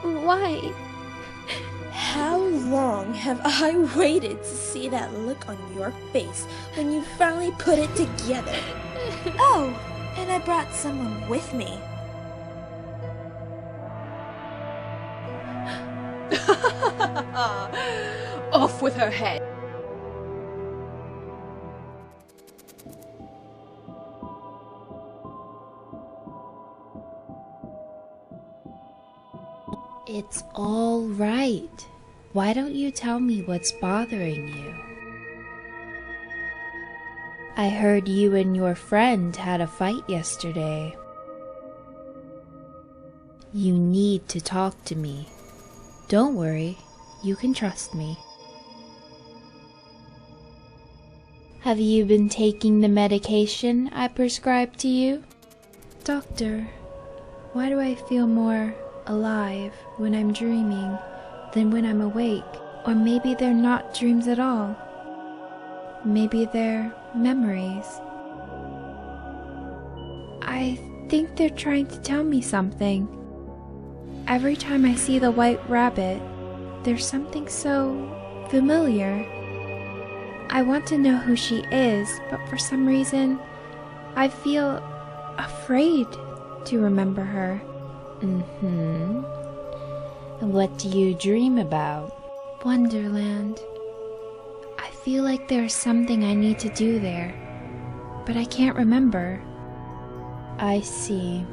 Why? How long have I waited to see that look on your face when you finally put it together? Oh, and I brought someone with me. Off with her head. It's all right. Why don't you tell me what's bothering you? I heard you and your friend had a fight yesterday. You need to talk to me. Don't worry, you can trust me. Have you been taking the medication I prescribed to you? Doctor, why do I feel more alive when I'm dreaming than when I'm awake? Or maybe they're not dreams at all. Maybe they're memories. I think they're trying to tell me something. Every time I see the white rabbit, there's something so familiar. I want to know who she is, but for some reason, I feel afraid to remember her. What do you dream about? Wonderland. I feel like there's something I need to do there, but I can't remember. I see.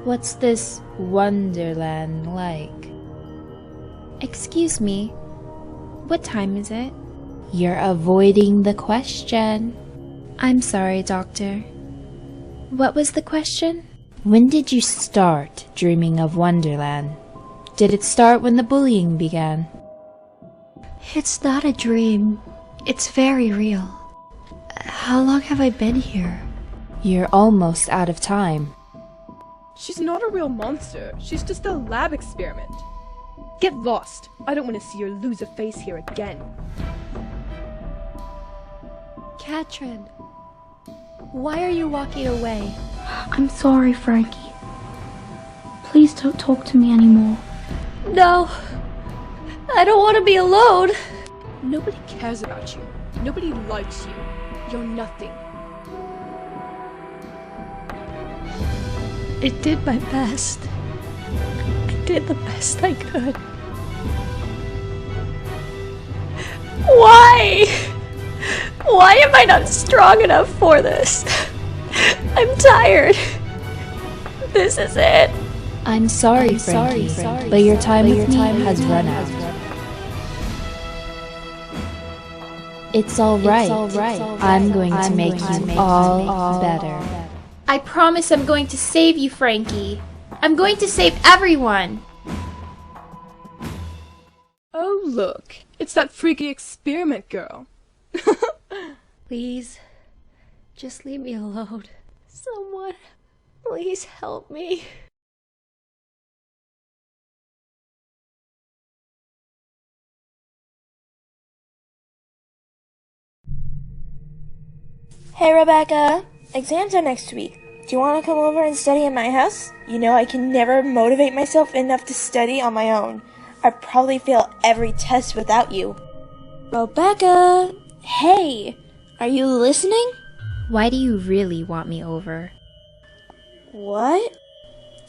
What's this Wonderland like? Excuse me, what time is it? You're avoiding the question. I'm sorry, Doctor. What was the question? When did you start dreaming of Wonderland? Did it start when the bullying began? It's not a dream. It's very real. How long have I been here? You're almost out of time. She's not a real monster. She's just a lab experiment. Get lost. I don't want to see her lose a face here again. Catrine, why are you walking away? I'm sorry, Frankie. Please don't talk to me anymore. No, I don't want to be alone. Nobody cares about you. Nobody likes you. You're nothing. I did my best. I did the best I could. Why? Why am I not strong enough for this? I'm tired. This is it. I'm sorry, Frankie, but your time with me has run out. It's all right. I'm going to make you all better. I promise I'm going to save you, Frankie. I'm going to save everyone. Oh, look. It's that freaky experiment girl. Please, just leave me alone. Someone, please help me. Hey, Robecca. Exams are next week. Do you want to come over and study in my house? You know I can never motivate myself enough to study on my own. I'd probably fail every test without you. Robecca! Hey! Are you listening? Why do you really want me over? What?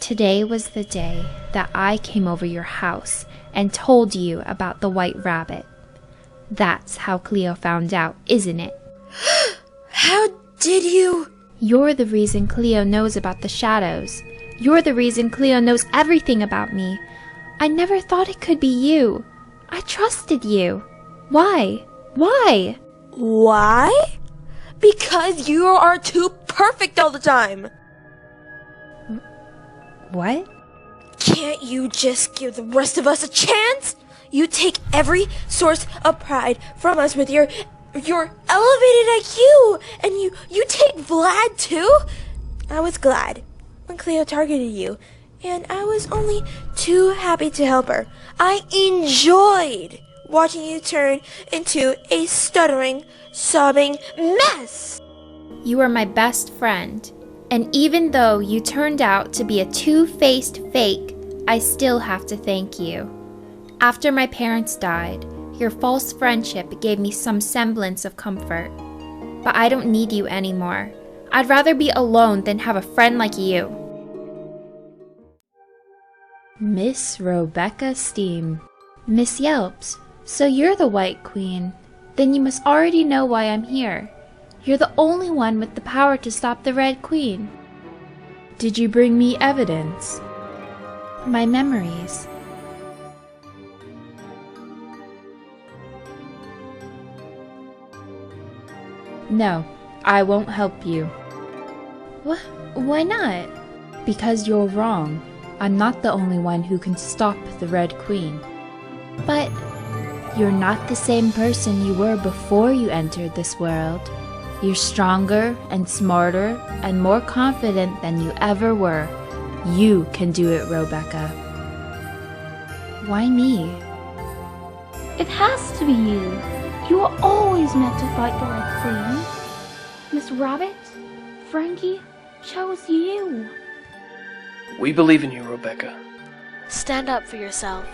Today was the day that I came over your house and told you about the white rabbit. That's how Cleo found out, isn't it? How did you? You're the reason Cleo knows about the shadows. You're the reason Cleo knows everything about me. I never thought it could be you. I trusted you. Why? Why? Why? Because you are too perfect all the time. What? Can't you just give the rest of us a chance? You take every source of pride from us with your elevated IQ, and you take Vlad too? I was glad when Cleo targeted you, and I was only too happy to help her. I enjoyed watching you turn into a stuttering, sobbing mess. You are my best friend, And even though you turned out to be a two-faced fake, I still have to thank you. After my parents died, your false friendship gave me some semblance of comfort. But I don't need you anymore. I'd rather be alone than have a friend like you. Miss Robecca Steam. Miss Yelps, so you're the White Queen. Then you must already know why I'm here. You're the only one with the power to stop the Red Queen. Did you bring me evidence? My memories. No, I won't help you. Why not? Because you're wrong. I'm not the only one who can stop the Red Queen. But you're not the same person you were before you entered this world. You're stronger and smarter and more confident than you ever were. You can do it, Robecca. Why me? It has to be you. You were always meant to fight the Red Queen. Miss Rabbit, Frankie chose you. We believe in you, Robecca. Stand up for yourself.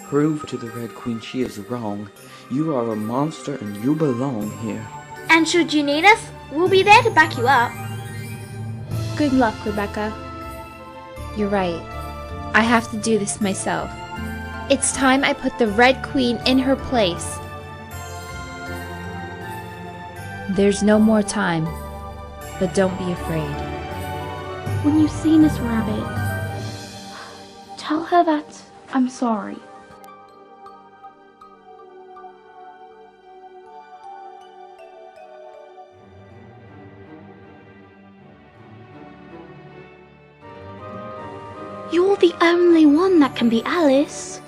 Prove to the Red Queen she is wrong. You are a monster and you belong here. And should you need us, we'll be there to back you up. Good luck, Robecca. You're right. I have to do this myself. it's time I put the Red Queen in her place. There's no more time, but don't be afraid. When you see Miss Rabbit, tell her that I'm sorry. You're the only one that can be Alice.